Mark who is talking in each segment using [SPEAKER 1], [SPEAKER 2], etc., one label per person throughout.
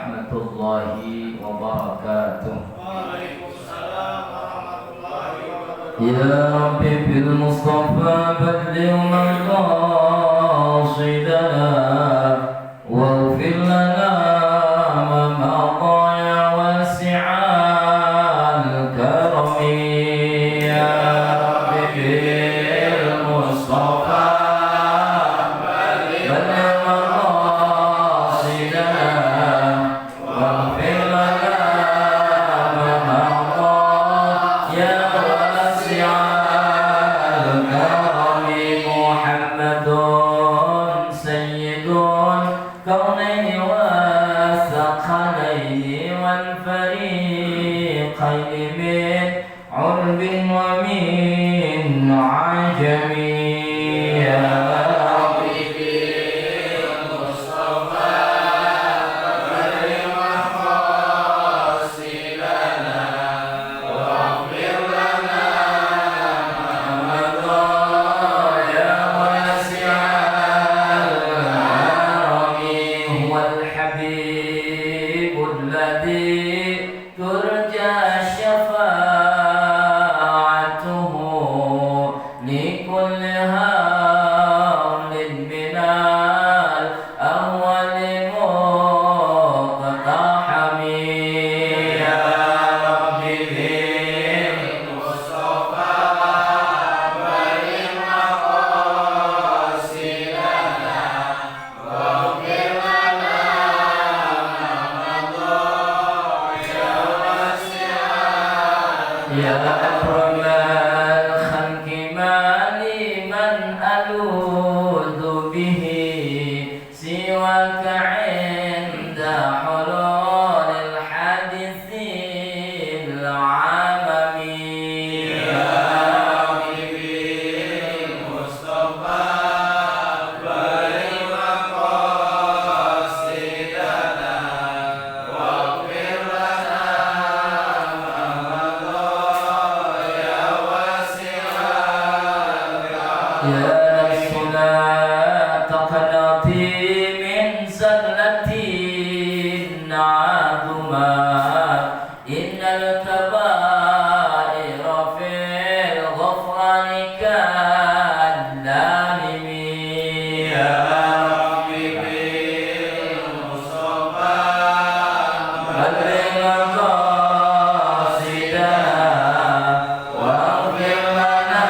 [SPEAKER 1] warahmatullahi wabarakatuh.
[SPEAKER 2] Waalaikumsalam warahmatullahi wabarakatuh.
[SPEAKER 1] Ya Rabbi bil Mustafa balligh maqasidana waghfir lana ma madha ya wasi'al karami. Ya Rabbi bil Mustafa balligh maqasidana waghfir lana ma madha ya الكونين والثقلين والفريقين من عرب ومن عجم. يا ربي بالمصطفى بلغ مقاصدنا واغفر لنا ما مضى يا واسع الحبيب الذي ترجى شفاعته لكل هول من الأول مقتحم. يا ربي بالمصطفى بلغ مقاصدنا واغفر لنا يا أكرم الخلق ما لي من ألوذ به سواك عند حلول الحادث العمم. يا ربي بالمصطفى بلغ مقاصدنا واغفر لنا يا نفس لا تقنطي من زلتي عظما إن الكبائر في الغفران كاللالم. يا ربي بالمصطفى بلغ مقاصدنا واغفر لنا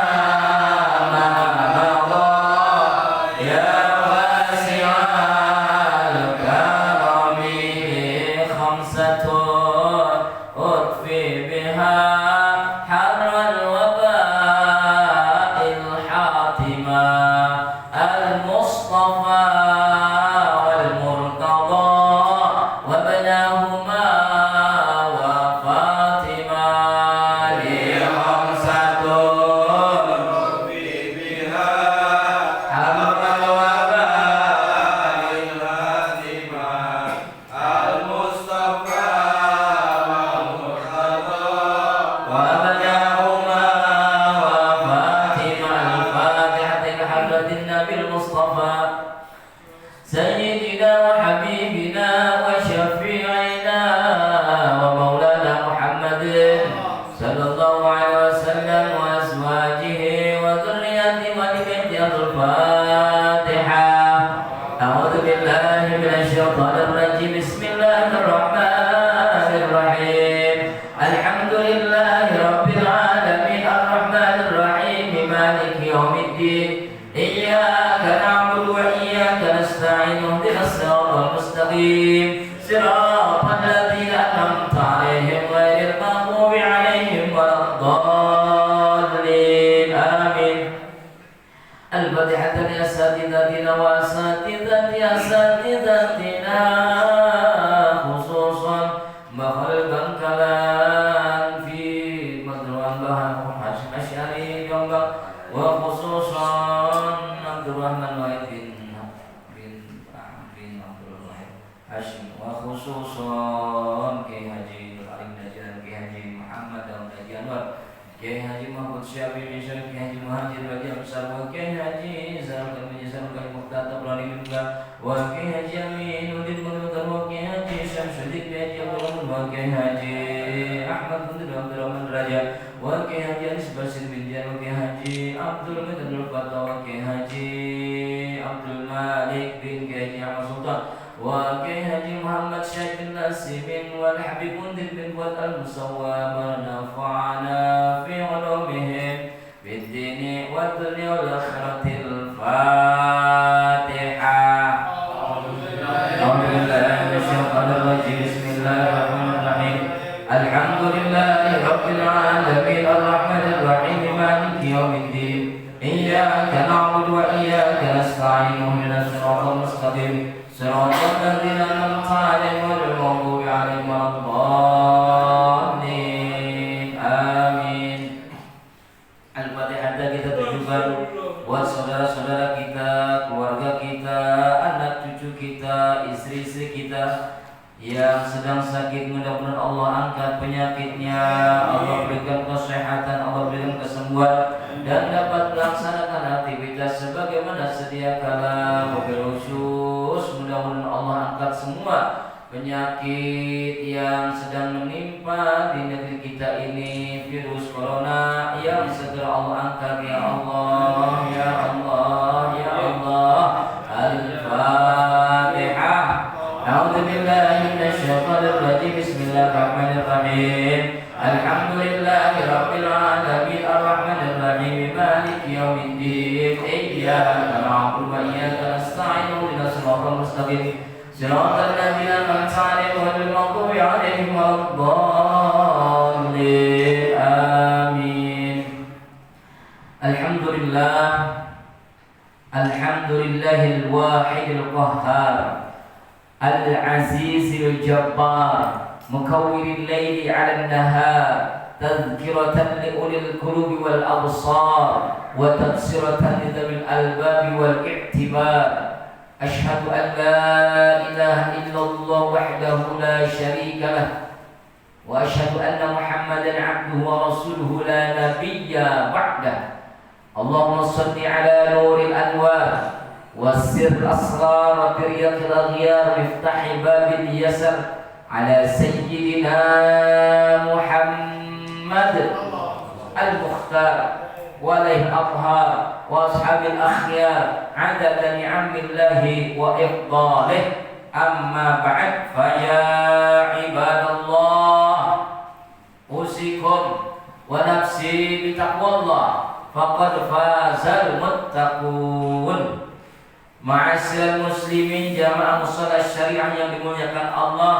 [SPEAKER 1] ما مضى يا واسع الكرم. خمسة أطفي بها حر الوباء الحاتمة المصطفى والمرتضى وابناهما وفاطمة. لي خمسة أطفي بها حر الوباء الحاتمة المصطفى والمرتضى وابناهما وفاطمة. الفاتحة لحضرة النبي المصطفى سيدنا وحبيبنا وشفيعنا ومولانا محمد صلى الله عليه وسلم وأزواجه وذريته ولبيته. الفاتحة. أعوذ بالله من الشيطان الرجيم. بسم الله الرحمن الرحيم. الحمد لله رب العالمين الرحمن الرحيم مالك يوم الدين. إياك نعبد وإياك نستعين اهدنا الصراط المستقيم صراط الذين أنعمت عليهم غير المغضوب عليهم ولا الضالين آمين. الفاتحة لأساتذتنا وأساتذة أساتذتنا خصوصا مخرج الكلام في مدرسة بهاء حاشم أشعري جنبك وخصوصا عبد الرحمن واحد بن عبد الواحد هاشم وخصوصا كي حاجي علي نجار كي حاجي محمد النجار أنور كي حاجي محمود شافعي ميشر كي حاجي مهاجر بادي أمسار وكي حاجي زار المجلس وكي مختار طبراني بن وكي حاجي أمين ودين بن وكي حاجي شمس wa Kiai Haji Ahmad bin Abdurrahman Raja wa Kiai Haji Anis Basir bin Jan wa Kiai Haji Abdul Mujid Abdul Fatah wa Kiai Haji Abdul Malik bin Kiai Haji Ahmad Sultan wa Kiai Haji Muhammad Syekh bin Nasimin wal Habib Mundir bin Fuad Al-Musawwa wa nafa'ana fi ulumihim fid dini wad dunya wal akhiratil Fatihah. Bismillahirrahmanirrahim. Alhamdulillahi rabbil alamin arrahmanir rahim maliki yaumiddin. Iyyaka na'budu wa iyyaka nasta'in ihdinas siratal mustaqim siratal ladzina an'amta 'alaihim ghairil maghdubi 'alaihim waladdallin. Amin. Al-Fatihah kita tujukan buat saudara-saudara kita, keluarga kita, anak cucu kita, istri-istri kita yang sedang sakit. Mudah-mudahan Allah angkat penyakitnya, Allah berikan kesehatan, Allah berikan kesembuhan dan dapat melaksanakan aktivitas sebagaimana sedia kala. Wabil khusus mudah-mudahan Allah angkat semua penyakit yang sedang menimpa di negeri kita ini, virus corona yang segera Allah angkat ya Allah, ya Allah, ya Allah. Al-Fatihah. A'udzubillahi minasyaitonir rajim. Bismillahirrahmanirrahim. Alhamdulillahirabbil alamin arrahmanir rahim maliki yaumiddin. Iyyaka na'budu wa iyyaka nasta'in ihdinas siratal mustaqim siratal ladzina an'amta 'alaihim ghairil maghdubi 'alaihim waladdallin. Amin. Alhamdulillah. Alhamdulillahil wahidil qahhar al-azizil jabbar mukawwiril laili 'alan nahar tadhkiratan li ulil qulubi wal absar wa tafsiratan li dzawil albabi wal i'tibar. Asyhadu an la ilaha illallah wahdahu la syarika lah wa asyhadu anna Muhammadan 'abduhu wa rasuluhu la nabiyya ba'dah. Allahumma shalli ala nuril anwar wasir asrar wa tiryatil aghyar miftahi babil yasar ala sayyidina Muhammad al-Mukhtar walaihi athhar wa ashabil akhyar adada ni'amillahi wa ifdalih. Amma ba'd, fa ya ibadallah usikum wa nafsi bitaqwallah faqad fazal muttaqun. Ma'asyiral muslimin jamaah mushalah syariah yang dimuliakan Allah,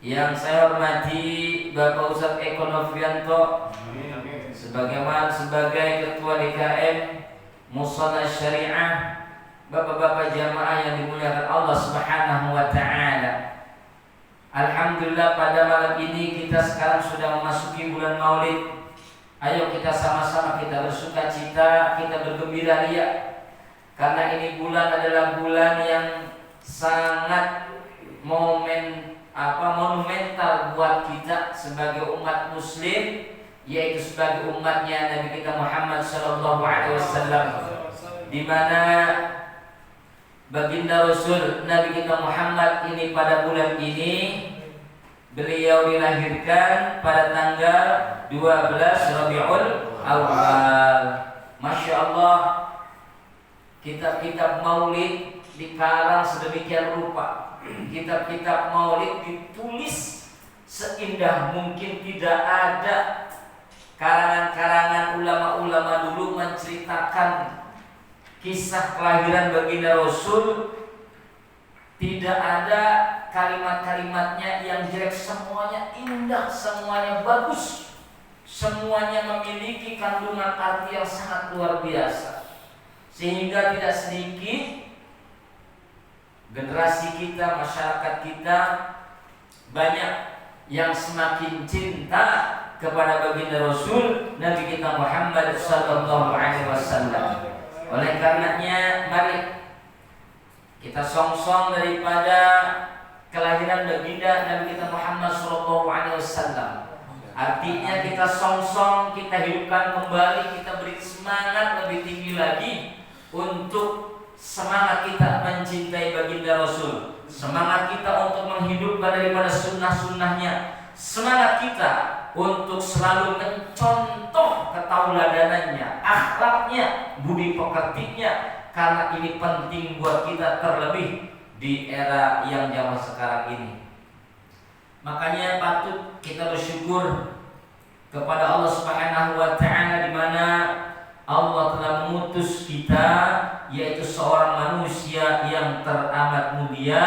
[SPEAKER 1] yang saya hormati Bapak Ustadz Eko Novianto sebagai Ketua DKM Mushalah Syariah, Bapak-bapak jamaah yang dimuliakan Allah Subhanahu wa taala. Alhamdulillah pada malam ini kita sekarang sudah memasuki bulan Maulid. Ayo kita sama-sama kita bersuka cita, kita bergembira ria. Karena ini bulan adalah bulan yang sangat monumental buat kita sebagai umat muslim, yaitu sebagai umatnya Nabi kita Muhammad SAW, di mana baginda Rasul Nabi kita Muhammad ini pada bulan ini beliau dilahirkan pada tanggal 12 Rabiul Awal. Masya Allah, kitab-kitab maulid dikarang sedemikian rupa. Kitab-kitab maulid ditulis seindah mungkin. Tidak ada karangan-karangan ulama-ulama dulu menceritakan kisah kelahiran baginda Rasul. Tidak ada kalimat-kalimatnya yang jelek, semuanya indah, semuanya bagus, semuanya memiliki kandungan arti yang sangat luar biasa. Sehingga tidak sedikit generasi kita, masyarakat kita banyak yang semakin cinta kepada baginda Rasul Nabi kita Muhammad sallallahu alaihi wasallam. Oleh karenanya mari kita song-song daripada kelahiran baginda Nabi kita Muhammad sallallahu alaihi wasallam. Artinya kita song-song, kita hidupkan kembali, kita beri semangat lebih tinggi lagi untuk semangat kita mencintai baginda Rasul, semangat kita untuk menghidupkan daripada sunnah-sunnahnya. Semangat kita untuk selalu mencontoh ketauladanannya, akhlaknya, budi pekertinya, karena ini penting buat kita, terlebih di era yang zaman sekarang ini. Makanya patut kita bersyukur kepada Allah Subhanahu wa taala, di mana Allah telah mengutus kita, yaitu seorang manusia yang teramat mulia,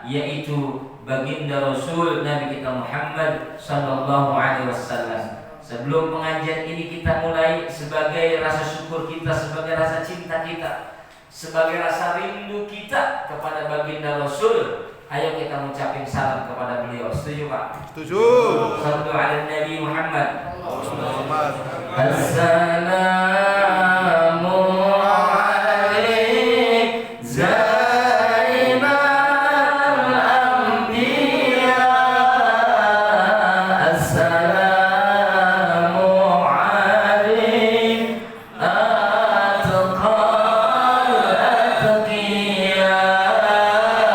[SPEAKER 1] yaitu baginda Rasul Nabi kita Muhammad sallallahu alaihi wasallam. Sebelum pengajian ini kita mulai, sebagai rasa syukur kita, sebagai rasa cinta kita, sebagai rasa rindu kita kepada baginda Rasul, ayo kita mengucapkan salam kepada beliau. Setuju Pak?
[SPEAKER 2] Setuju.
[SPEAKER 1] Sallu ala Nabi Muhammad. Assalamu alaikum Zainal Anbiya. Assalamu alaikum Atqal Atqiya. Assalamu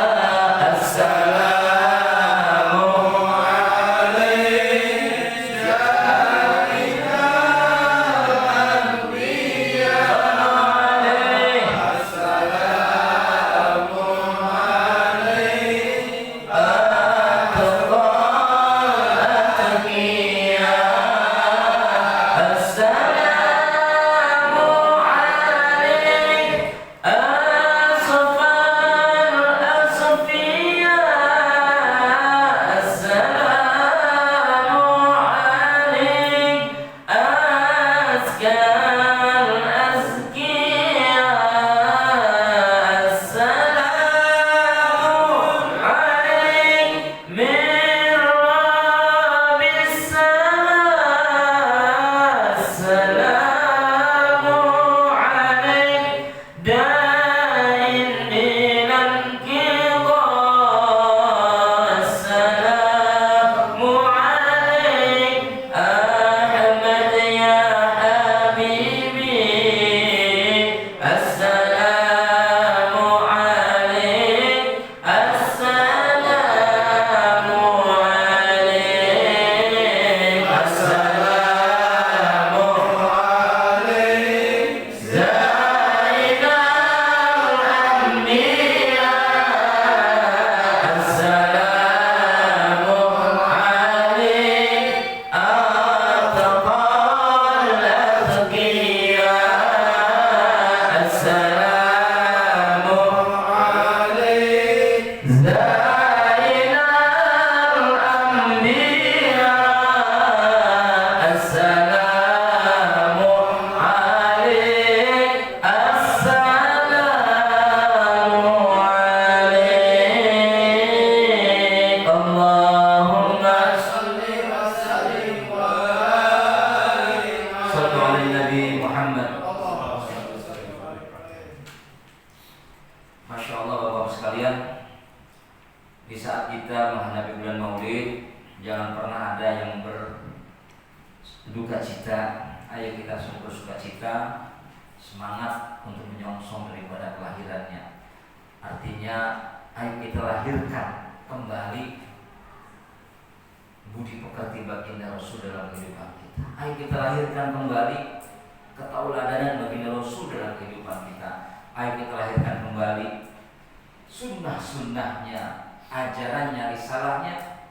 [SPEAKER 1] sunnah-sunnahnya, ajarannya, risalahnya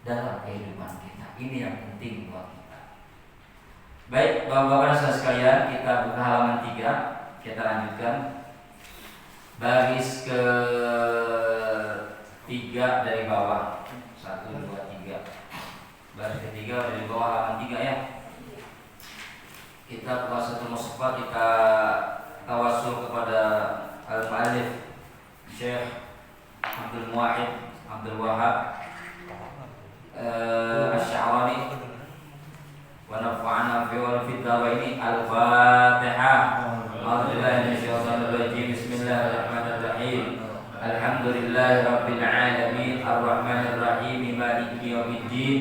[SPEAKER 1] dalam kehidupan kita. Ini yang penting buat kita. Baik, Bapak-bapak dan sekalian, kita buka halaman 3. Kita lanjutkan baris ke-3 dari bawah. 1, 2, 3. Baris ke-3 dari bawah halaman 3 ya. Kita buka satu musafah, kita tawasul kepada al-mu'allif Syekh Abdul Muwahhid Abdul Wahhab Asy-Sya'rani wa nafa'ana fi wal fiddaini. Al-Fatihah. A'udzubillahi minasyaitonir rajim. Bismillahirrahmanirrahim. Alhamdulillahi rabbil alamin arrahmanir rahim maliki yaumiddin.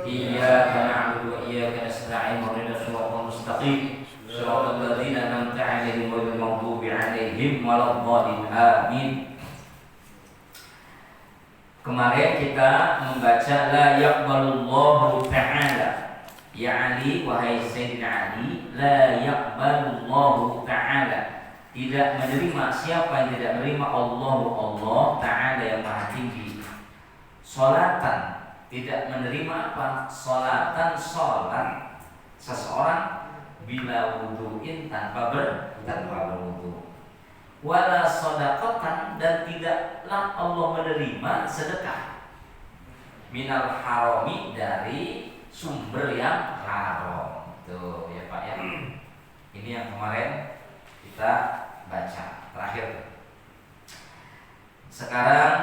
[SPEAKER 1] Iyyaka na'budu wa iyyaka nasta'in. Ihdinas siratal mustaqim. Shiratal ladzina an'amta 'alaihim ghairil maghdubi 'alaihim waladdallin. Amin. Kemarin kita membaca la yaqbalullahu ta'ala. Ya Ali, wahai Sayyidina Ali, la yaqbalullahu ta'ala. Tidak menerima, siapa yang tidak menerima Allah Ta'ala yang Maha Tinggi. Salatan, tidak menerima apa? Salatan, salat seseorang bila wudu'in tanpa berwudu. Wala shadaqatan, dan tidaklah Allah menerima sedekah minal harami, dari sumber yang haram. Tuh ya Pak ya. Ini yang kemarin kita baca terakhir. Sekarang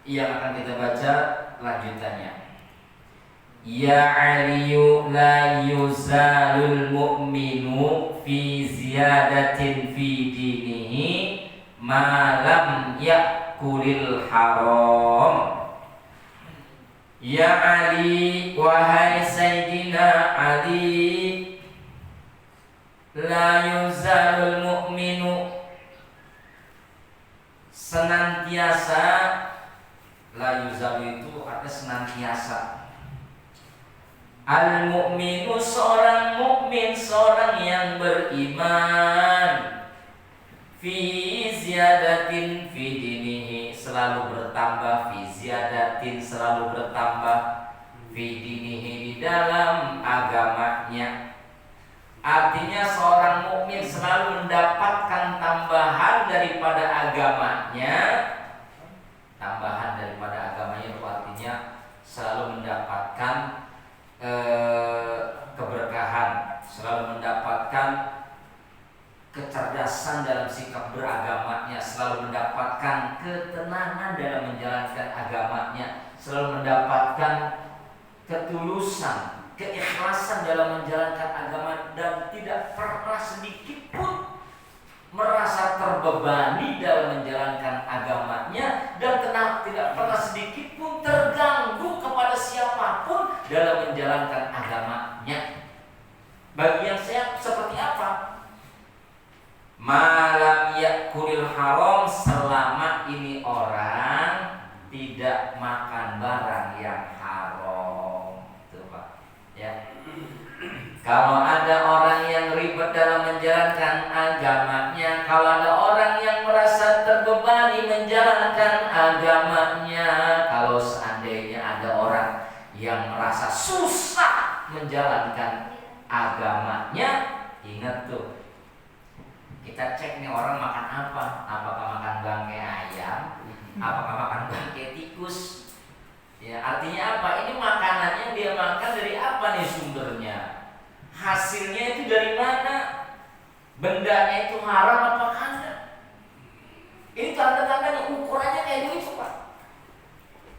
[SPEAKER 1] yang akan kita baca lanjutannya. Ya aliyu la yuzalul mu'minu fi ziyadatin fi dinihi ma lam yakulil haram. Ya Ali, wahai Sayyidina Ali, la yuzalul mu'minu, senantiasa, la yuzalu itu artinya senantiasa. Al-mu'minu, seorang mukmin, seorang yang beriman, fi ziyadatin fi dinihi, selalu bertambah, fi ziyadatin, selalu bertambah, fi dinihi, di dalam agamanya. Artinya seorang mukmin selalu mendapatkan tambahan daripada agamanya. Tambahan daripada agamanya itu artinya selalu mendapatkan keberkahan, selalu mendapatkan kecerdasan dalam sikap beragamanya, selalu mendapatkan ketenangan dalam menjalankan agamanya, selalu mendapatkan ketulusan, keikhlasan dalam menjalankan agama, dan tidak pernah sedikit pun merasa terbebani dalam menjalankan agamanya, dan tidak pernah sedikit pun terganggu kepada siapapun dalam menjalankan agamanya. Bagi yang sehat seperti apa? Malam yakulil haram, selama ini orang tidak makan barang yang haram. Tuh Pak ya. Kalau ada orang yang ribet dalam menjalankan agamanya, kalau ada orang yang merasa terbebani menjalankan agamanya, kalau seandainya ada orang yang merasa susah menjalankan agamanya, ingat tuh, kita cek nih orang makan apa. Apakah makan bangkai ayam, apakah makan bangkai tikus. Ya, artinya apa? Ini makanannya dia makan dari apa nih sumbernya? Hasilnya itu dari mana? Bendanya itu haram apa enggak? Ini tanda-tandanya, ukurannya kayak begitu Pak.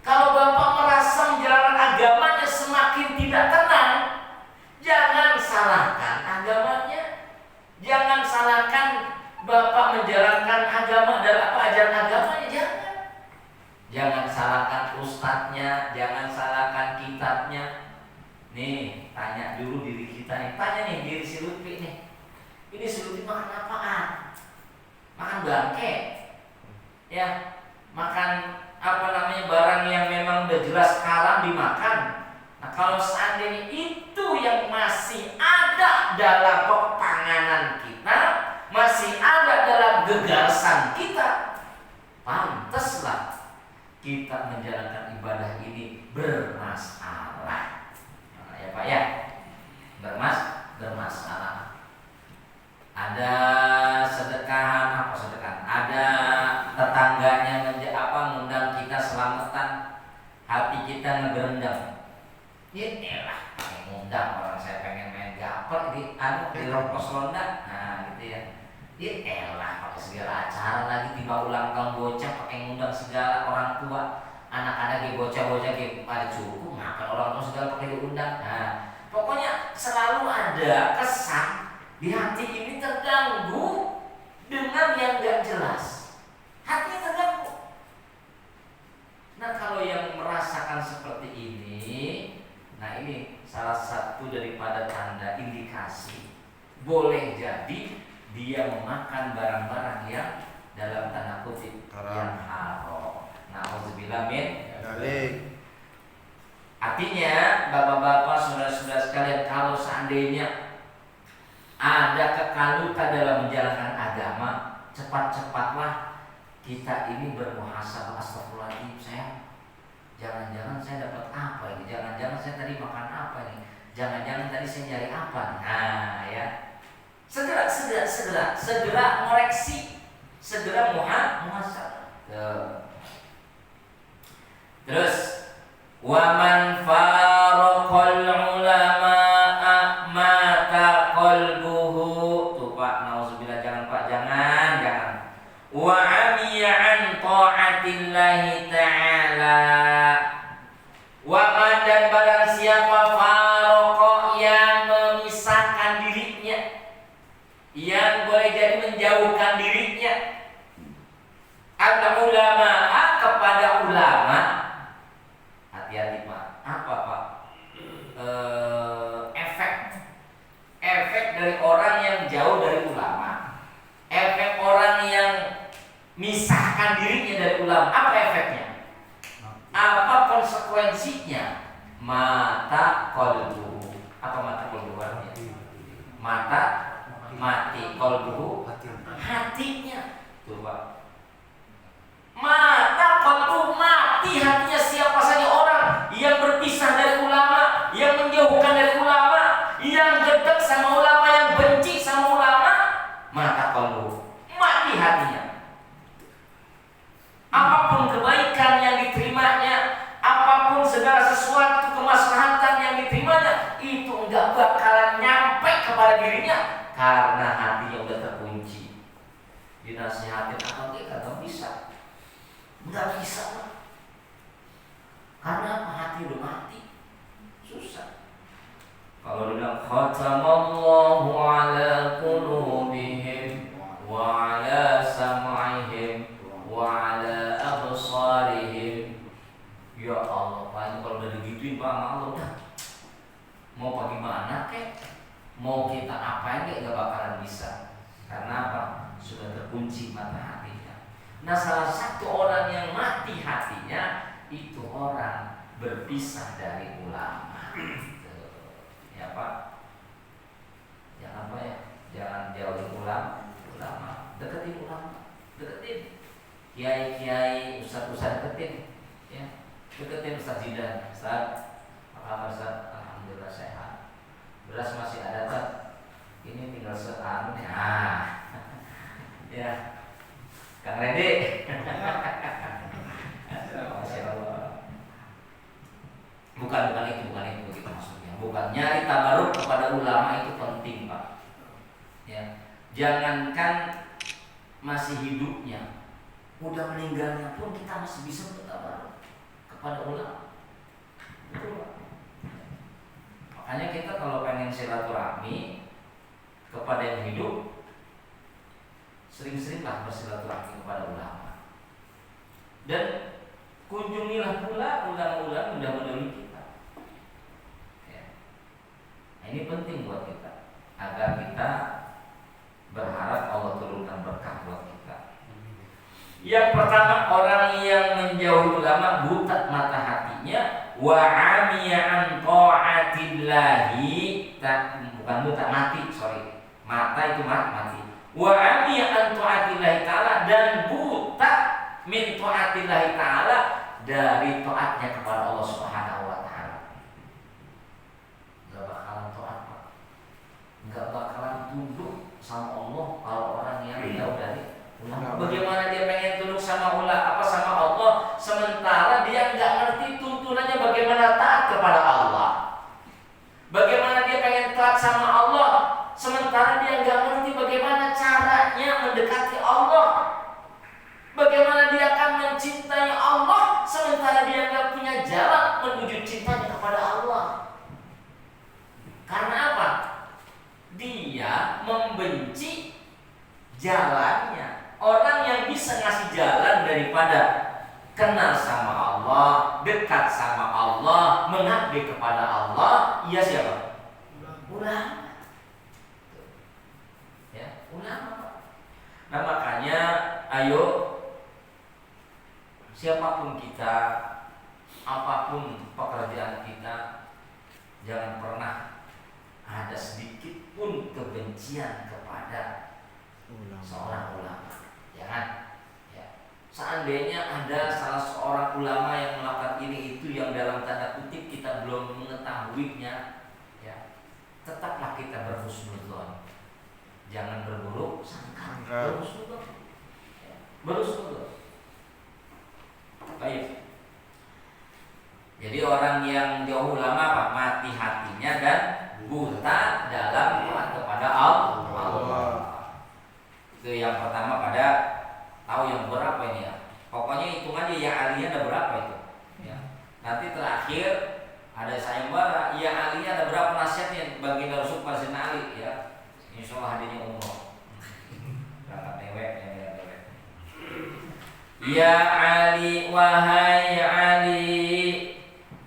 [SPEAKER 1] Kalau Bapak merasa menjalankan agamanya semakin tidak tenang, jangan salahkan agamanya. Jangan salahkan Bapak menjalankan agama dan apa ajaran agamanya, jangan. Jangan salahkan ustadznya, jangan salahkan kitabnya. Nih, tanya dulu diri kita nih. Tanya nih diri si Lutfi nih. Ini si Lutfi makan apaan? Makan bangke? Ya, makan apa namanya, barang yang memang udah jelas haram dimakan. Nah, kalau seandainya itu yang masih ada dalam panganan kita, masih ada dalam gegarsan kita, pantaslah kita menjalankan ibadah ini bermasalah. Ya Pak ya, bermasalah. Ada sedekahan, ada tetangganya ngundang kita selamatan, hati kita ngegerendam. Yaelah, ngundang orang, saya pengen main gaper di Ropos Londa. Nah gitu ya. Yaelah, pakai segala acara lagi, tiba ulang tahun bocah pakai ngundang segala orang tua. Anak-anak bocah-bocah pada cukup makan orang tua segala pakai diundang. Nah, pokoknya selalu ada kesan di hati ini terganggu dengan yang gak jelas. Hatinya terganggu. Nah, kalau yang merasakan seperti ini, nah ini salah satu daripada tanda indikasi boleh jadi dia memakan barang-barang yang dalam tanda kutip yang haram. Nauzubillah min
[SPEAKER 2] Balik.
[SPEAKER 1] Artinya, bapak-bapak, saudara-saudara sekalian, kalau seandainya ada kekalutan dalam menjalankan agama, cepat-cepatlah kita ini bermuhasabah. Astagfirullahaladzim, jangan-jangan saya dapat apa ini? Jangan-jangan saya tadi makan apa ini? Jangan-jangan tadi saya nyari apa nih? Nah, ya. Segera ngoreksi, segera muhasabah. Terus, waman faraqal ulama'a mata qalbuhu. Tuh Pak, nauzubillah, jangan Pak, jangan. Wa amiya an ta'atillahi ta'ala. Wa man, dan barang siapa farqa, yang memisahkan dirinya, yang boleh jadi menjauhkan dirinya, al ulama'a, kepada ulama. Hati-hati Pak. Apa Pak? Efek dari orang yang jauh dari ulama, efek orang yang misahkan dirinya dari ulama, apa efeknya? Apa konsekuensinya? Mata qalbu. Apa mata qalbu artinya? Mata mati, qalbu hatinya. Tuh Pak. Mata qalbu, mati hatinya siapa saja orang yang berpisah dari ulama, yang menjauhkan dari ulama, yang dekat sama ulama, yang benci sama ulama, mata qalbu, mati hatinya. Apapun kebaikan yang diterimanya, apapun segala sesuatu kemaslahatan yang diterimanya, itu enggak bakalan nyampe kepada dirinya karena hatinya udah terkunci. Dinasihatin apa enggak bisa. Enggak bisa Pak. Karena hati udah mati. Susah. Kalau bilang khatamallahu ala qulubihim wa ala sam'ihim wa ala absarihim. Ya Allah, Pak, ini kalau udah digituin Pak, malu dah. Mau bagaimana kek? Mau kita apain kek, gak bakalan bisa. Karena apa? Sudah terkunci mata hatinya. Nah, salah satu orang yang mati hatinya itu orang berpisah dari ulama. Ya Pak. Jangan apa ya? Jangan jauhin ulama. Deketin ulama. Deketin. Kiai-kiai, ustaz-ustaz deketin. Ya. Deketin Ustaz Zidan. Ustaz, apa kabar Ustaz? Alhamdulillah sehat. Beras masih ada Ustaz. Ini tinggal sekarang ya. Ya. Kang Redi. Masya Allah. Bukan itu begitu maksudnya. Bukan nyari tabaruk kepada ulama itu penting Pak. Ya. Jangankan masih hidupnya, udah meninggalnya pun kita masih bisa bertabaruk kepada ulama. Betul Pak. Makanya kita kalau pengen silaturahmi kepada yang hidup, sering-seringlah bersilaturahmi kepada ulama. Dan kunjungilah pula ulama-ulama yang mendahului kita. Ya. Nah, ini penting buat kita agar kita berharap Allah turunkan berkah buat kita. Yang pertama, orang yang menjauhi ulama buta mata hatinya, wa amiya an ta'atillahi, bukan buta, mati, sorry. Mata itu mati. Wa amiya an ta'atillahi ta'ala, dan buta min ta'atillahi ta'ala, dari taatnya kepada Allah Subhanahu wa taala. Enggak bakalan taat, Pak. Enggak bakalan tunduk sama Allah kalau orang yang jauh dari ulama. Bagaimana dia pengen tunduk sama ulama, sama Allah, sementara dia enggak ngerti tuntunannya bagaimana taat kepada Allah. Bagaimana dia pengen taat sama Allah, sementara dia enggak ngerti bagaimana caranya mendekati Allah. Bagaimana dia akan mencintai Allah, sementara dia enggak punya jalan menuju cintanya kepada Allah. Karena apa? Dia membenci jalannya. Orang yang bisa ngasih jalan daripada kenal sama Allah, dekat sama Allah, mengabdi kepada Allah, ia siapa? Ulama. Ya, ulama. Nah, makanya ayo siapapun kita, apapun pekerjaan kita, jangan pernah ada sedikit pun kebencian kepada seorang ulama. Jangan. Ya. Seandainya ada salah seorang ulama yang melakukan ini itu yang dalam tanda kutip kita belum mengetahuinya, ya, tetaplah kita berhusnudzon. Jangan berburuk sangka. Berhusnudzon. Ya. Berhusnudzon. Baik. Jadi orang yang jauh ulama apa? Mati hatinya dan buta dalam taat kepada Allah. Itu yang pertama. Pada tahu yang berapa ini ya? Pokoknya hitung aja ya aliyah ada berapa itu. Ya. Nanti terakhir ada sayembara ya aliyah ada berapa nasihatnya bagi Rasul Sayyidina Ali ya. Insyaallah hadiahnya umroh. Berangkat dewek ya dewek. Ya Ali wahai Ali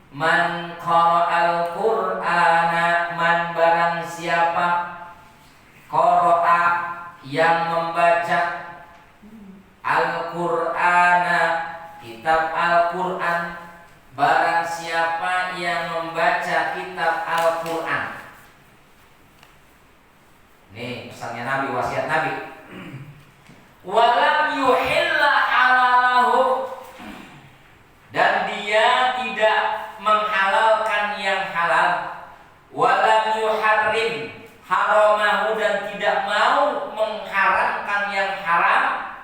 [SPEAKER 1] man qara'al Qur'ana, man barang siapa qara'a yang membaca Al-Qur'ana, kitab Al-Qur'an, barang siapa yang membaca kitab Al-Qur'an. Nih pesannya Nabi, wasiat Nabi. Walam yuhilla halalahu, dan dia tidak menghalalkan yang halal. Walam yuharrim haramahu, dan tidak mau mengharamkan yang haram.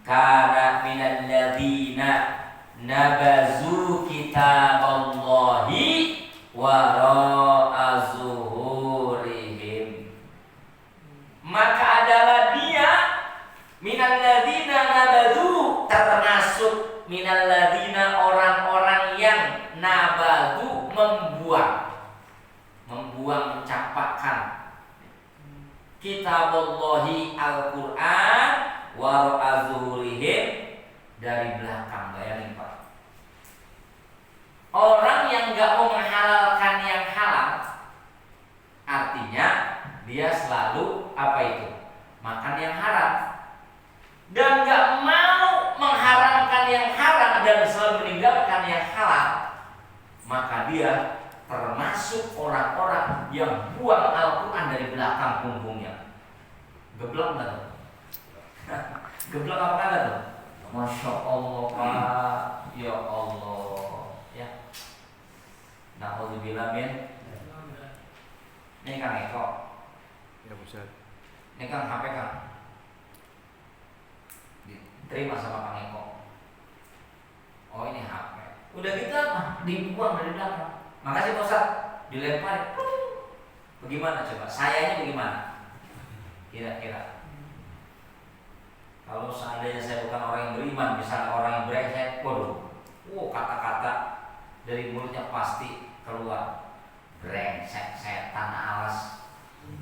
[SPEAKER 1] Kana minal ladzina nabazu kitaballahi wara'a zuhurihim, maka adalah dia minal ladzina nabazu, termasuk minal ladzina orang-orang yang nabadu membuang, mencampakkan kitaballahi Al-Qur'an wara'a zuhurihim, dari belakang. Bayangin Pak, orang yang gak mau menghalalkan yang halal, artinya dia selalu apa itu? Makan yang haram, dan gak mau mengharamkan yang haram dan selalu meninggalkan yang halal, maka dia termasuk orang-orang yang buang Al-Quran dari belakang punggungnya. Geblok nggak tuh? Geblok apa kagak tuh? Masya Allah Pak, ya Allah, ya. Na'udzubillah min. Ini Kang Eko.
[SPEAKER 3] Ya Ustaz.
[SPEAKER 1] Ini Kang HP Kang. Diterima sama Kang Eko. Oh ini HP. Udah gitu apa? Dibuang dari belakang. Makasih Pak Ustaz. Dilempar. Bagaimana coba? Sayanya bagaimana? Kira-kira. Kalau seandainya saya bukan orang yang beriman, misalnya orang yang brengsek, waduh, kata-kata dari mulutnya pasti keluar. Brengsek, setan, alas,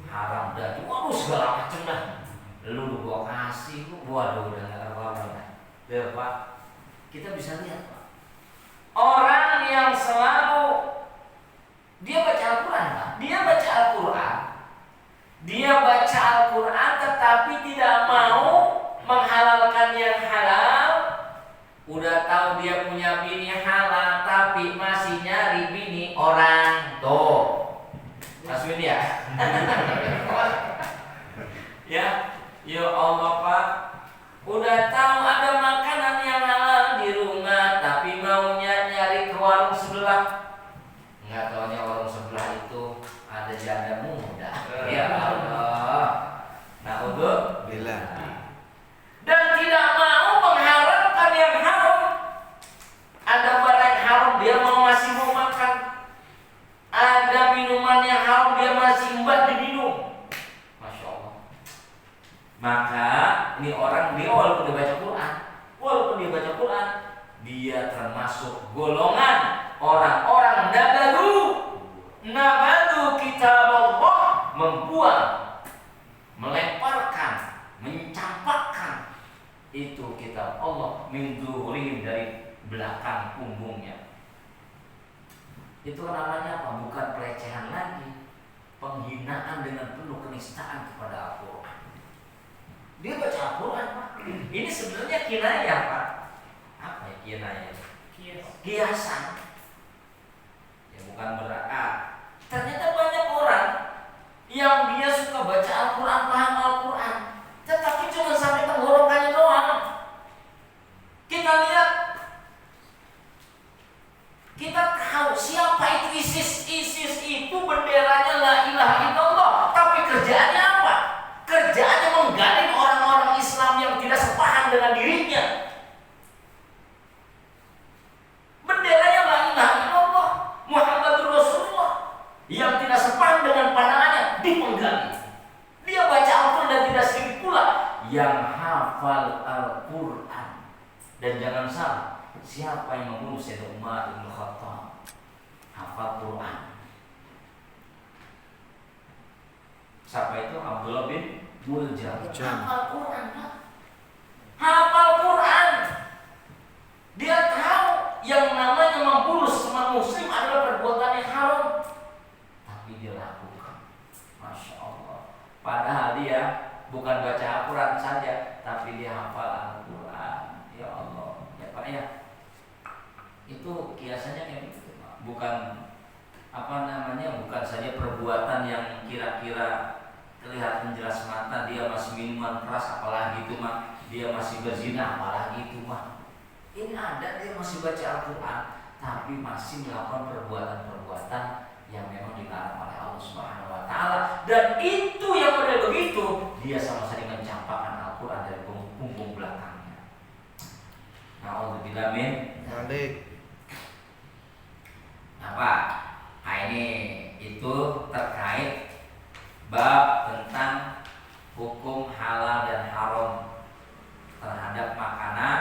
[SPEAKER 1] haram, dadu, waduh segala macam dah. Lu gua kasih, waduh udah nggak apa-apa. Biar Pak, kita bisa lihat Pak, orang yang selalu dia baca Al-Quran Pak, dia baca Al-Quran, dia baca Al-Quran tetapi tidak mau menghalalkan yang halal. Udah tahu dia punya bini halal tapi masih nyari bini orang. Tuh Mas Win ya. Ya Allah Pak, udah tahu ada makanan yang halal di rumah tapi maunya nyari ke warung sebelah. Nggak taunya warung sebelah itu ada janda muda. Ya Allah. Na'udzubillah. Dan tidak mau mengharamkan yang haram. Ada barang yang haram dia masih mau makan. Ada minuman yang haram dia masih embat diminum. Masya Allah. Maka ini orang, dia walaupun dia baca Quran, dia termasuk golongan orang-orang nabadu kitab Allah, membuang, melemparkan, mencampakkan itu kitab Allah min zuhurihim, dari belakang punggungnya. Itu namanya apa? Bukan pelecehan lagi, penghinaan dengan penuh kenistaan kepada Al-Quran. Dia baca Al-Quran Pak. Ini sebenarnya kinayah Pak. Apa ya kinayah? Kiasan. Ya bukan berat. Ternyata banyak orang yang dia suka baca Al-Quran, paham Al-Quran, tetapi cuma sampai tenggorokannya doang. Kita lihat, kita tahu siapa itu ISIS. ISIS itu benderanya la ilaha illallah, tapi kerjaannya apa? Kerjaannya menggaling orang-orang Islam yang tidak sepaham dengan dirinya. Benderanya la ilaha illallah, Muhammadur Rasulullah, yang tidak sepaham dengan pandangannya dipenggali. Dia baca Al-Quran dan tidak sedikit pula yang hafal Al-Quran. Dan jangan salah, siapa yang membunuh Sayyidina Umar bin Khattab hafal Quran. Siapa itu? Abdullah bin Muljam. Hafal Quran, Pak. Hafal Quran. Dia tahu yang namanya membunuh sesama muslim adalah perbuatan yang haram, tapi dia lakukan. Masya Allah. Padahal dia bukan baca Al-Quran saja, tapi dia hafal Al-Quran. Ya Allah, ya Pak ya. Itu kiasannya kayak gitu, Pak. Bukan bukan saja perbuatan yang kira-kira kelihatan jelas mata, dia masih minuman keras apalagi itu mah, dia masih berzina apalagi itu mah. Ini ada dia masih baca Al-Quran, tapi masih melakukan perbuatan-perbuatan yang memang dilarang oleh Allah Subhanahu wa taala. Dan itu yang model begitu, dia sama sekali mencampakkan Al-Quran dari punggung belakangnya. Na'udzubillah min dzalik. Apa? Nah ini itu terkait bab tentang hukum halal dan haram terhadap makanan,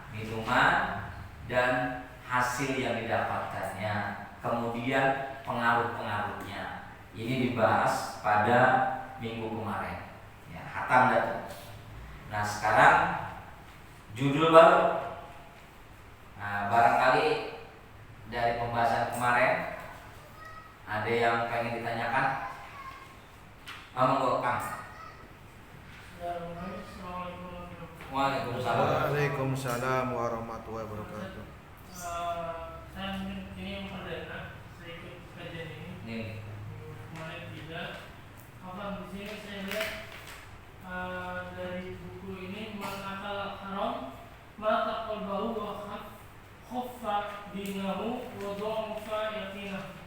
[SPEAKER 1] minuman, dan hasil yang didapatkannya, kemudian pengaruh-pengaruhnya. Ini dibahas pada minggu kemarin, ya, hatam datu. Nah sekarang judul baru. Nah barangkali dari pembahasan kemarin ada yang pengen ditanyakan? Monggo Kang.
[SPEAKER 3] Waalaikumsalam warahmatullahi wabarakatuh.
[SPEAKER 2] Saya mungkin ini yang perdana saya ikut kajian ini. Kemarin tidak. Di sini saya lihat dari buku ini manakal haram maka qalbahu wa khaffa dinahu wa dha'afa yaqinah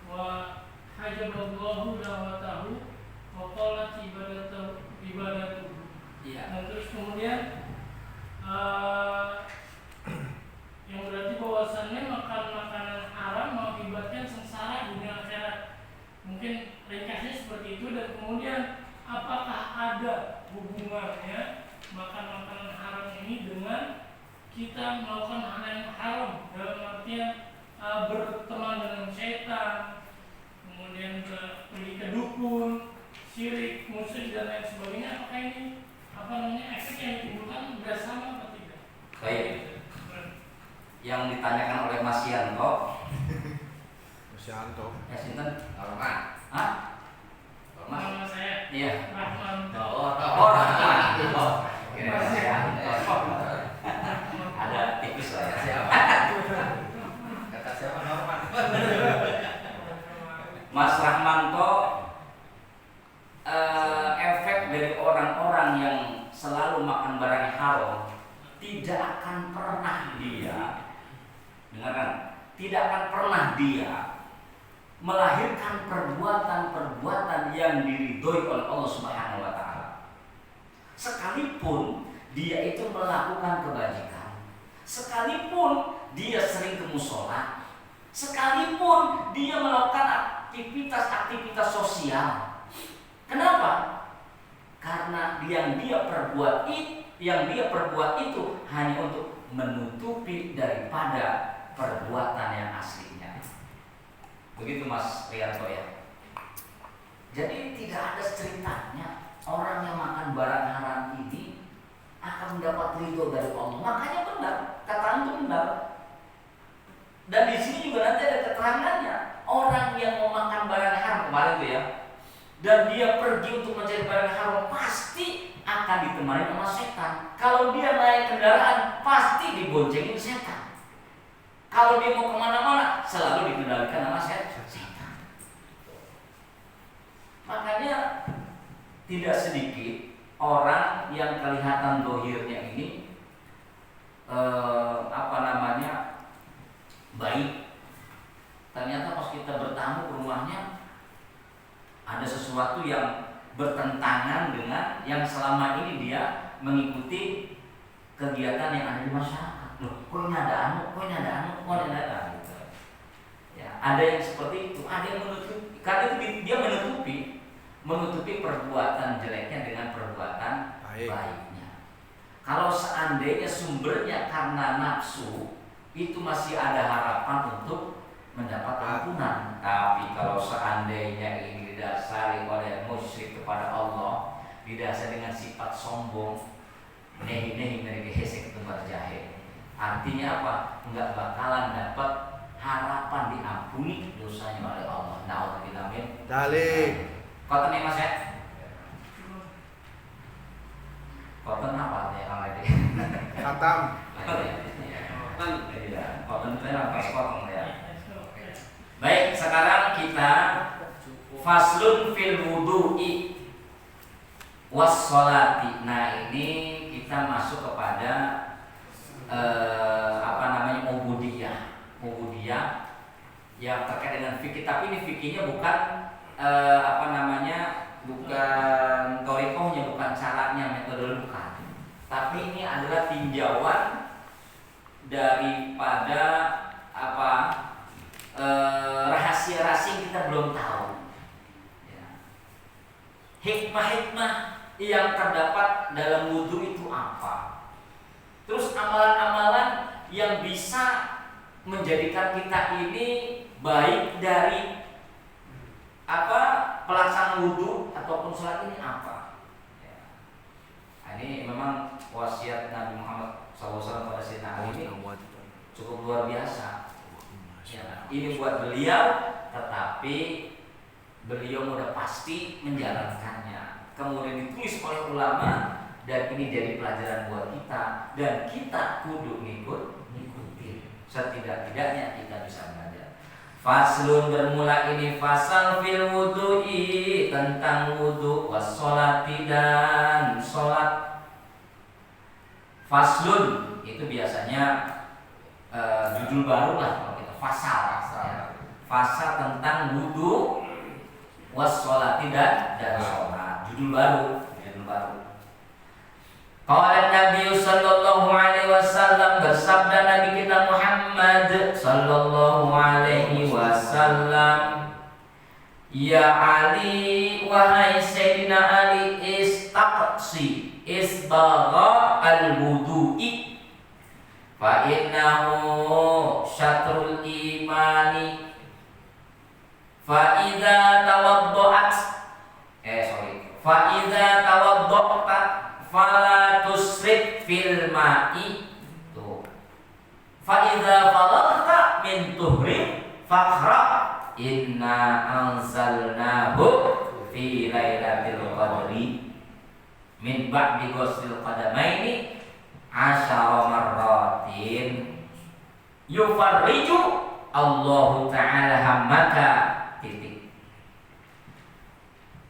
[SPEAKER 2] wa hajaballahu da'watahu wa qalat ibadatuhu. Ya. Dan terus kemudian yang berarti bahwasannya makan makanan haram mengakibatkan sengsara dunia akhirat. Mungkin ringkasnya seperti itu. Dan kemudian apakah ada hubungannya makan makanan haram ini dengan kita melakukan hal yang haram, dalam artian berteman dengan setan, kemudian pergi ke dukun, syirik, musyrik dan lain sebagainya? Apakah ini efek yang ditimbulkan sudah sama atau tidak?
[SPEAKER 1] Baik. Yang ditanyakan oleh Mas Yanto.
[SPEAKER 3] Mas Yanto.
[SPEAKER 1] Ya sinten? Rahman. Hah? Rahman.
[SPEAKER 2] Nama saya.
[SPEAKER 1] Iya.
[SPEAKER 2] Rahman.
[SPEAKER 1] Rahman. Kira Mas Yanto. Ada tipis lah ya. Siapa? Kata siapa Rahman? Mas Rahmanto, efek dari orang-orang yang selalu makan barang haram tidak akan pernah dia, dengarkan, tidak akan pernah dia melahirkan perbuatan-perbuatan yang diridhoi oleh Allah Subhanahu wa taala. Sekalipun dia itu melakukan kebajikan, sekalipun dia sering ke mushola, sekalipun dia melakukan aktivitas-aktivitas sosial. Kenapa? Karena yang dia perbuat itu hanya untuk menutupi daripada perbuatan yang aslinya. Begitu Mas Rianto ya. Jadi tidak ada ceritanya orang yang makan barang haram ini akan mendapat ridho dari Allah. Makanya benar, kata itu benar. Dan di sini juga nanti ada keterangannya. Orang yang mau makan barang haram kemarin itu ya, dan dia pergi untuk mencari barang haram, pasti akan ditemani sama setan. Kalau dia naik kendaraan, pasti diboncengin setan. Kalau dia mau kemana-mana selalu dikendalikan sama setan. Makanya tidak sedikit orang yang kelihatan dohirnya ini baik, ternyata pas kita bertamu ke rumahnya ada sesuatu yang bertentangan dengan yang selama ini dia mengikuti kegiatan yang ada di masyarakat. Loh, kok ini ada anu, kok ini ada anu, kok ini ada anu gitu. Ya, ada yang seperti itu, ada yang menutupi, karena itu dia menutupi perbuatan jeleknya dengan perbuatan baiknya. Kalau seandainya sumbernya karena nafsu, itu masih ada harapan untuk mendapat ampunan. Tapi kalau seandainya ini didasari oleh musyrik kepada Allah, didasari dengan sifat sombong, nehi mereka hesek tempat jahe, artinya apa? Enggak bakalan dapat harapan diampuni dosanya oleh Allah. Na'udzubillah min dzalik. Koten nih Mas ya? Koten apa ya Kang Edi?
[SPEAKER 3] Khatam.
[SPEAKER 1] Koten itu pas potong ya. Baik, sekarang kita faslun fil wudu'i was sholati. Nah, ini kita masuk kepada ubudiyah yang terkait dengan fikih, tapi ini fikihnya bukan bukan thoriqohnya, bukan caranya, metode bukan. Tapi ini adalah tinjauan daripada rahasia-rahasia yang kita belum tahu. Ya. Hikmah-hikmah yang terdapat dalam wudhu itu apa? Terus amalan-amalan yang bisa menjadikan kita ini baik dari pelaksanaan wudhu ataupun sholat ini apa? Ya. Nah, ini memang wasiat Nabi Muhammad SAW pada Sayyidina Ali ini cukup luar biasa. Ya, ini buat beliau, tetapi beliau udah pasti menjalankannya. Kemudian ditulis oleh ulama dan ini jadi pelajaran buat kita, dan kita kudu ngikutin. Setidak-tidaknya kita bisa belajar. Faslun bermula ini fasal fil wudu'i, tentang wudu, wassolati dan sholat. Faslun itu biasanya judul baru lah kalau kita fasal ya. Fasal tentang wudu, wassolati dan sholat. Judul baru. Qala Nabi sallallahu alaihi wasallam, bersabda Nabi kita Muhammad sallallahu alaihi wasallam, ya Ali, wahai Sayyidina Ali, istaqsi isbagha al-wudu'i fa innahu syatrul imani fa idza tawadda'ta fala tusrif fil ma'i tuh. Fa idza faraghta min tuhri faqra inna anzalnahu fi lailatul qadri min ba'di ghusl qadamaini 10 marratin yufarriju Allahu ta'ala hammaka titik.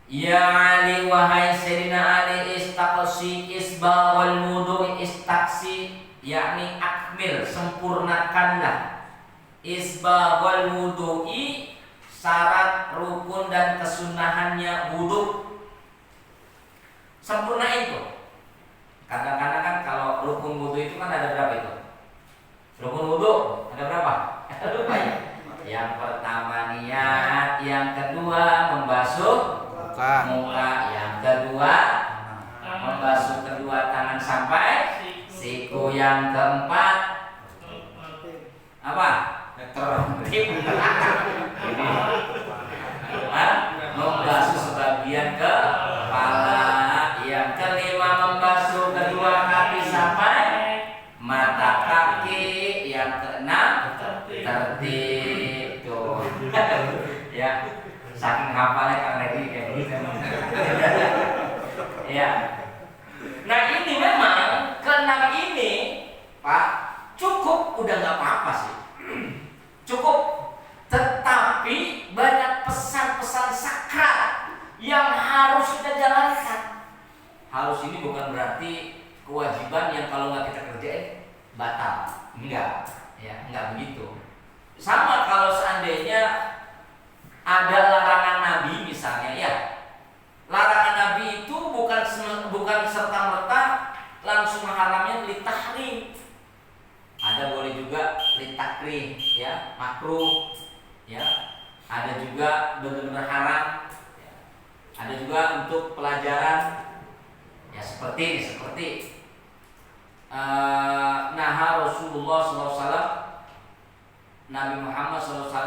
[SPEAKER 1] Ya Ali, wahai Sayyidina Ali, istaqsi isbaghal wudu, istaksi yakni akmil, sempurnakanlah isbaghal wudu'i, syarat, rukun dan kesunahannya wudu. Sempurna itu. Kadang-kadang kan kalau rukun wudu itu kan ada berapa itu? Rukun wudu ada berapa? Ada lupa ya. Yang pertama niat, yang kedua membasuh muka, yang kedua membasuh kedua tangan sampai siku, yang keempat apa? Tertib. Membasuh sebagian kepala, yang kelima membasuh kedua kaki sampai mata kaki, yang keenam tertib tuh. Ya, saking hafalnya Kang Redi kayak gitu memang. Ya. Nah, ini memang keenam ini Pak cukup, udah nggak apa-apa sih. enggak begitu. Sama kalau seandainya ada larangan Nabi misalnya, ya larangan Nabi itu bukan serta-merta langsung haramnya litahrim. Ada boleh juga litakrih, ya makruh, ya. Ada juga benar-benar haram, ya. Ada juga untuk pelajaran, ya seperti nah Rasulullah SAW, Nabi Muhammad SAW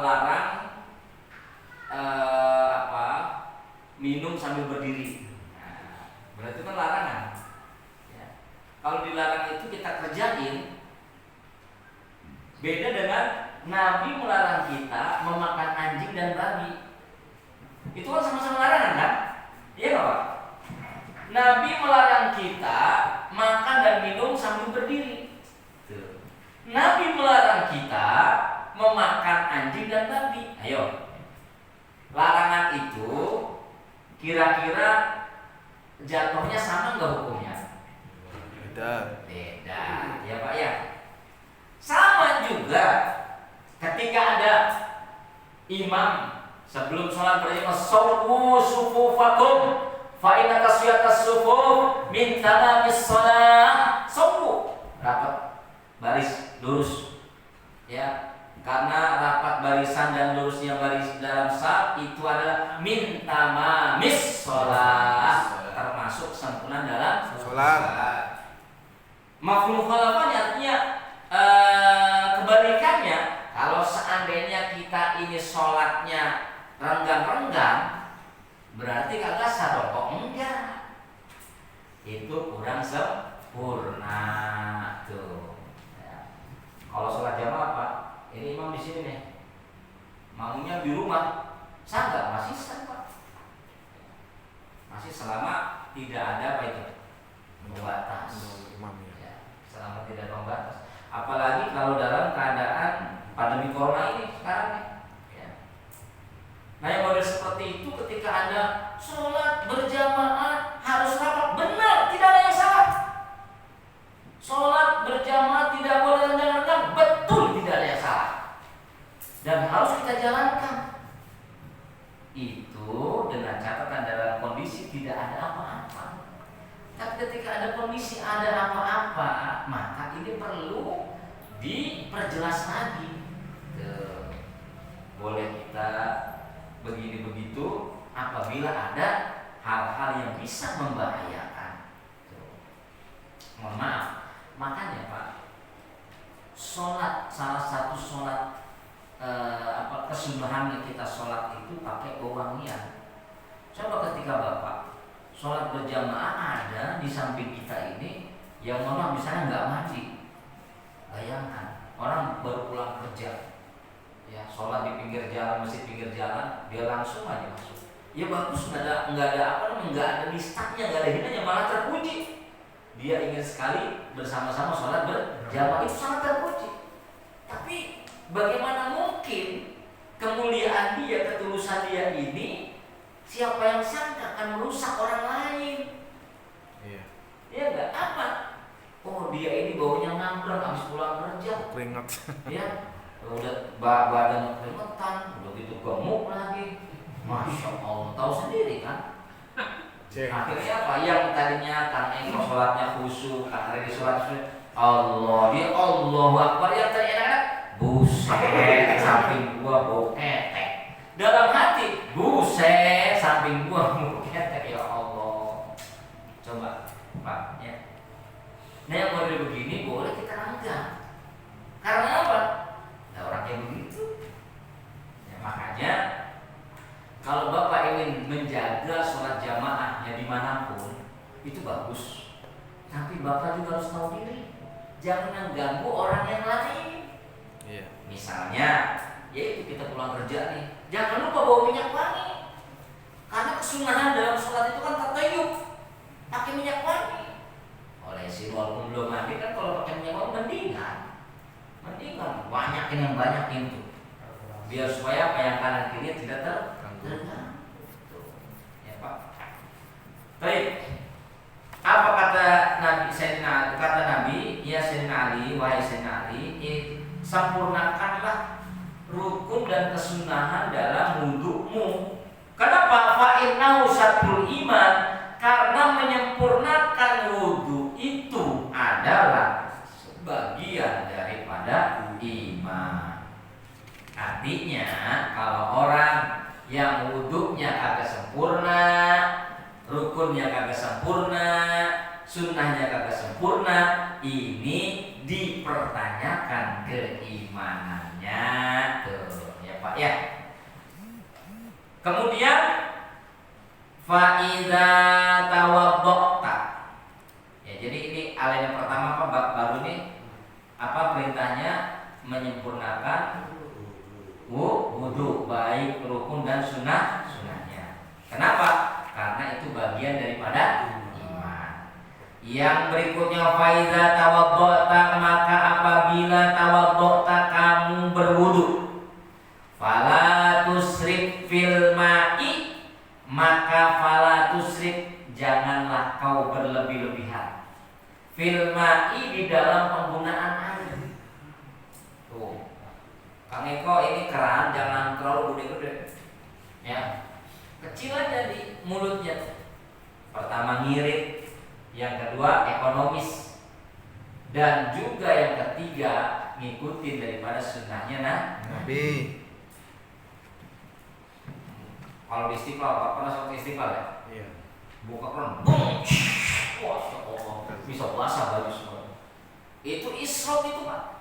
[SPEAKER 1] melarang minum sambil berdiri. Nah, berarti kan larangan. Ya. Kalau dilarang itu kita kerjain, beda dengan Nabi melarang kita memakan anjing dan babi. Itu kan sama-sama larangan kan? Iya nggak Pak? Nabi melarang kita makan dan minum sambil berdiri. Nabi melarang kita memakan anjing dan babi. Ayo, larangan itu kira-kira jatuhnya sama nggak hukumnya?
[SPEAKER 3] Beda.
[SPEAKER 1] Beda, ya Pak ya. Sama juga ketika ada imam sebelum sholat berjamaah, sawwu sufufakum fa inna taswiyatas sufuf min tamamis shalah. Sawwu, rapat baris lurus, ya. Karena rapat barisan dan lurusnya baris dalam saf itu adalah min tamamis shalah, termasuk sempurna dalam
[SPEAKER 3] Sholat.
[SPEAKER 1] Mafhum mukhalafahnya artinya kebalikannya, kalau seandainya kita ini sholatnya renggang-renggang, berarti kagak sah kok enggak, itu kurang sempurna tuh. Ya. Kalau sholat jamaah Pak, ini imam di sini nih, makmumnya di rumah, sah nggak? Masih sah Pak, masih selama tidak ada apa itu pembatas.
[SPEAKER 3] Imam ya.
[SPEAKER 1] Ya, selama tidak ada pembatas. Apalagi kalau dalam keadaan pandemi corona ini sekarang nih. Ya. Nah yang model seperti itu ketika Anda sholat berjamaah harus rapat, benar, tidak ada yang salah. Sholat berjamaah tidak boleh renggang-renggang, betul, tidak ada yang salah. Dan harus kita jalankan. Itu dengan catatan dalam kondisi tidak ada apa-apa. Tapi ketika ada kondisi ada apa-apa, maka ini perlu diperjelas lagi. Boleh kita begini begitu apabila ada hal-hal yang bisa membahayakan. Mohon maaf, makanya Pak, sholat, salah satu sholat kesunahan yang kita sholat itu pakai pewangian. Coba ketika Bapak sholat berjamaah ada di samping kita ini yang memang misalnya nggak mandi, bayangkan orang baru pulang kerja, ya sholat di pinggir jalan, masjid pinggir jalan, dia langsung aja masuk. Ya bagus, nggak ada listanya, nggak ada hinanya, malah terpuji. Dia ingin sekali bersama-sama sholat berjamaah, itu sangat terpuji. Tapi bagaimana mungkin kemuliaan dia, ketulusan dia ini, siapa yang sangka akan merusak orang lain?
[SPEAKER 3] Iya.
[SPEAKER 1] Ya enggak apa? Oh dia ini baunya ngambrang habis pulang kerja.
[SPEAKER 3] Keringat.
[SPEAKER 1] Ya, udah badan keringetan, udah gitu gemuk lagi. Masya Allah, tahu sendiri kan? Akhirnya apa? Yang tadinya Kang Eko sholatnya khusyuk, Kang Redi sholat khusyuk, Allah, dia Allahu Akbar, yang tadi enak-enak, buset, samping gua bau ketek. Dalam hati, buset, samping gua bau ketek, ya Allah. Coba, Pak, ya. Nah yang model begini boleh kita rangga. Karena apa? Nah orang yang begitu. Ya, makanya kalau Bapak ingin menjaga sholat jamaahnya dimanapun, itu bagus. Tapi Bapak juga harus tahu diri, jangan mengganggu orang yang lain.
[SPEAKER 3] Iya.
[SPEAKER 1] Misalnya, yaitu kita pulang kerja nih, jangan lupa bawa minyak wangi. Karena kesunahan dalam sholat itu kan tatayub, pakai minyak wangi. Oleh si walaupun belum mandi kan, kalau pakai minyak wangi mendingan banyakin yang banyak itu, biar supaya apa yang kanan kiri tidak terganggu. Ya Pak. Baik. Apa kata Nabi? Sayyidina, kata Nabi, ya Sayyidina Ali, wahai Sayyidina Ali, sempurnakanlah rukun dan kesunahan dalam wudhumu. Kenapa? Fa'innahu syatrul iman, karena menyempurnakan wudhu itu adalah bagian daripada iman. Artinya kalau orang yang wudhunya kagak sempurna, rukunnya kagak sempurna, sunnahnya kagak sempurna, ini dipertanyakan keimanannya, tuh ya Pak ya. Kemudian faiza tawadda'ta. Ya, jadi ini yang pertama Pak, bab baru ini apa perintahnya? Menyempurnakan wudhu, baik rukun dan sunnahnya. Kenapa? Karena itu bagian daripada iman. Yang berikutnya faiza tawadda'ta, maka apabila tawadda'ta kamu berwudu, fala tusrif fil ma'i, maka fala tusrif, janganlah kau berlebih-lebihan fil ma'i, di dalam penggunaan air. Tuh, Kang Eko, ini keran jangan terlalu gede-gede, ya, kecil aja di mulutnya. Pertama ngirit, yang kedua ekonomis, dan juga yang ketiga ngikutin daripada sunnahnya Nabi. Kalau di Istiqlal, Pak pernah sholat Istiqlal ya?
[SPEAKER 3] Iya.
[SPEAKER 1] Buka keran, boom, wah, ya Allah, bisa basah baju semua. Itu israf itu Pak.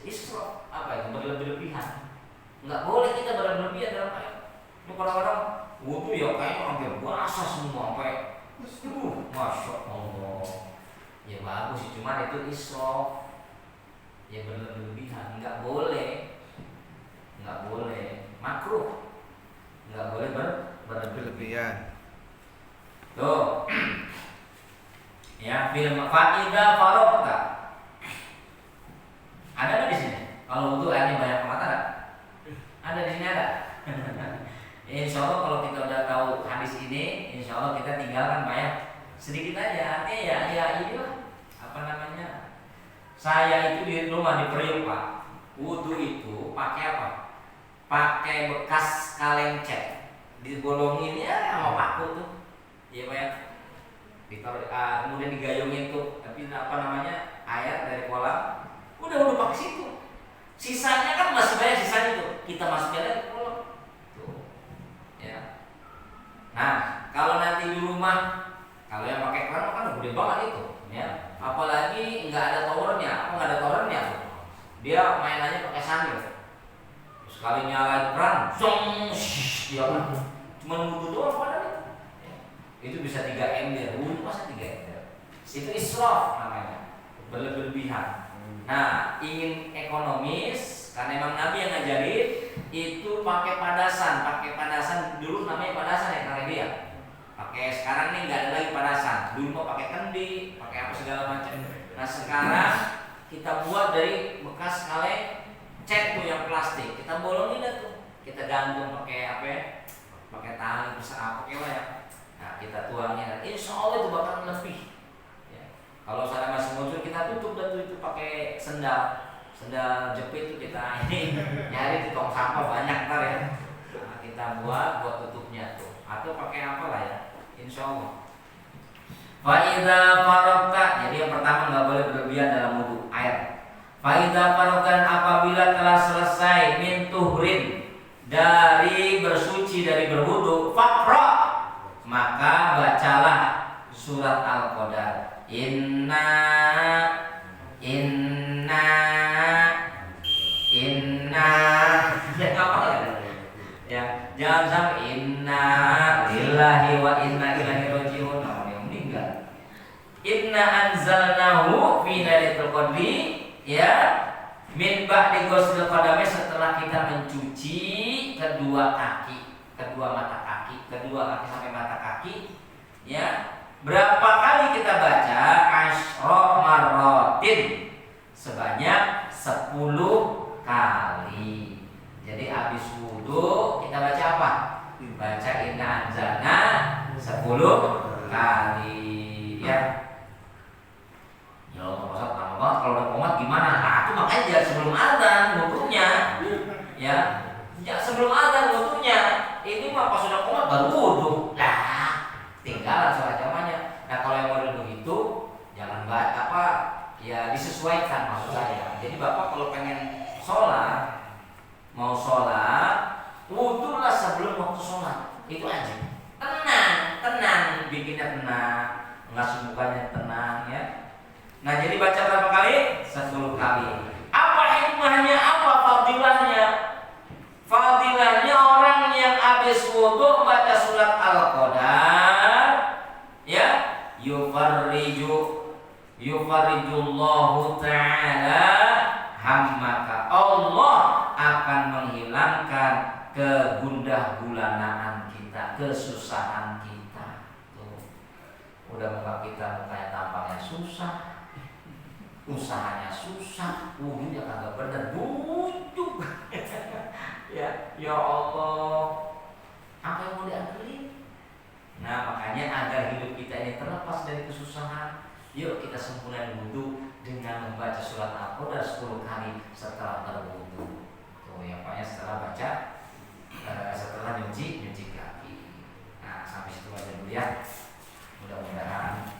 [SPEAKER 1] Israf apa itu? Berlebih-lebihan. Nggak boleh kita berlebihan dalam air. Itu kadang-kadang wudhu ya kayaknya hampir basah semua sampai, masya Allah. Ya bagus sih, cuman itu israf. Ya berlebihan, nggak boleh, makruh, nggak boleh berlebihan. Tuh, ya film fa'idha farokta. Ada nggak di sini? Kalau wudhu airnya banyak mata ada? Ada di sini ada. Insya Allah kalau kita udah tahu hadis ini, insya Allah kita tinggalkan banyak sedikit aja. Artinya ya inilah apa namanya. Saya itu di rumah di Priuk Pak. Wudhu itu pakai apa? Pakai bekas kaleng cat, dibolongin ya sama paku tuh. Iya Pak ya. Ditaruh, kemudian digayungin tuh, tapi apa namanya, air dari kolam. Udah pakai situ. Sisanya kan masih banyak sisanya tuh. Kita masukin lagi ke kolam. Tuh. Ya. Nah, kalau nanti di rumah, kalau yang pakai keran kan gede banget itu, ya. Apalagi nggak ada towernya, dia mainannya pakai sambil. Sekali nyalain keran, dia kan cuma wudhu doang padahal itu. Ya. Itu bisa 3 ember, wudhu masa 3 ember. Itu israf namanya, berlebihan. Nah, ingin ekonomis, karena emang Nabi yang ngajarin itu pakai padasan dulu namanya padasan ya karena dia. Pakai sekarang nih nggak ada lagi padasan. Dulu mau pakai kendi, pakai apa segala macam. Nah sekarang kita buat dari bekas kaleng cat tuh yang plastik. Kita bolongin dah tuh. Kita gantung pakai apa ya? Pakai tali besar apa kayak ya. Nah kita tuangnya. Insya Allah itu bakal lebih. Ya. Kalau saya masih muncul kita tutup dah tuh itu pakai sendal jepit tuh kita ini nyari di tong sampah banyak ntar ya. Nah, kita buat tutupnya tuh. Atau pakai apa lah ya, insya Allah. Faiza farokta, jadi yang pertama nggak boleh berlebihan dalam wudhu air. Faiza farokta, apabila telah selesai min tuhrin, dari bersuci dari berwudhu, faqra, maka bacalah surat Al-Qadar. Inna ya apa ya, jangan sampai inna lillahi wa inna ilaihi rajiun, orang yang meninggal. Inna anzalnahu fi lailatul qadri, ya, min ba'di ghusl qadami, setelah kita mencuci kedua mata kaki sampai mata kaki, ya. Berapa kali kita baca? Asyra marratin, sebanyak 10 kali. Jadi habis wudhu kita baca apa? Baca inna anzalna 10 kali, ya. Ya Allah, Pak Ustadz, lama banget kalau udah komat gimana? Nah itu makanya jangan sebelum azan wudunya. Ya, sebelum azan wudunya. Itu mah pas sudah komat baru wudu. Lah, tinggalan sholat jamaahnya. Nah kalau yang model begitu, jangan ya disesuaikan maksud saya. Jadi bapak kalau pengen sholat, mau sholat, wudulah sebelum waktu sholat. Itu aja. Tenang, bikinnya tenang, ngasih mukanya tenang ya. Nah jadi baca berapa kali? 10 kali. Apa hikmahnya? Apa fadilahnya? Fadilahnya orang yang habis wudu baca surat Al-Qadar, ya, yufarrijullahu ta'ala hammaka. Allah akan menghilangkan kegundah gulanaan kita, kesusahan kita. Tuh. Udah muka kita mukanya tampaknya susah, usahanya susah, wudunya kagak bener, bujuk. Ya Allah, apa yang mau diandelin? Nah makanya agar hidup kita ini terlepas dari kesusahan, yuk kita sempurnakan wudu dengan membaca surat Al-Qadar 10 kali setelah berwudu. Tuh ya Pak ya, setelah nyuci kaki. Nah sampai situ aja dulu ya. Mudah-mudahan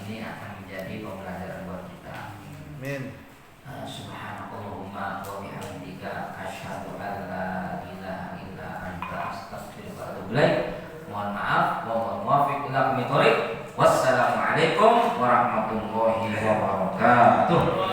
[SPEAKER 1] ini akan menjadi pembelajaran buat kita.
[SPEAKER 3] Amin.
[SPEAKER 1] Subhanallahumma wa bihamdika asyhadu an la ilaha illa anta astaghfiruka wa atubu ilaik. Mohon maaf wa muwaffiq ila aqwamit thoriq. Wassalamualaikum warahmatullahi wabarakatuh.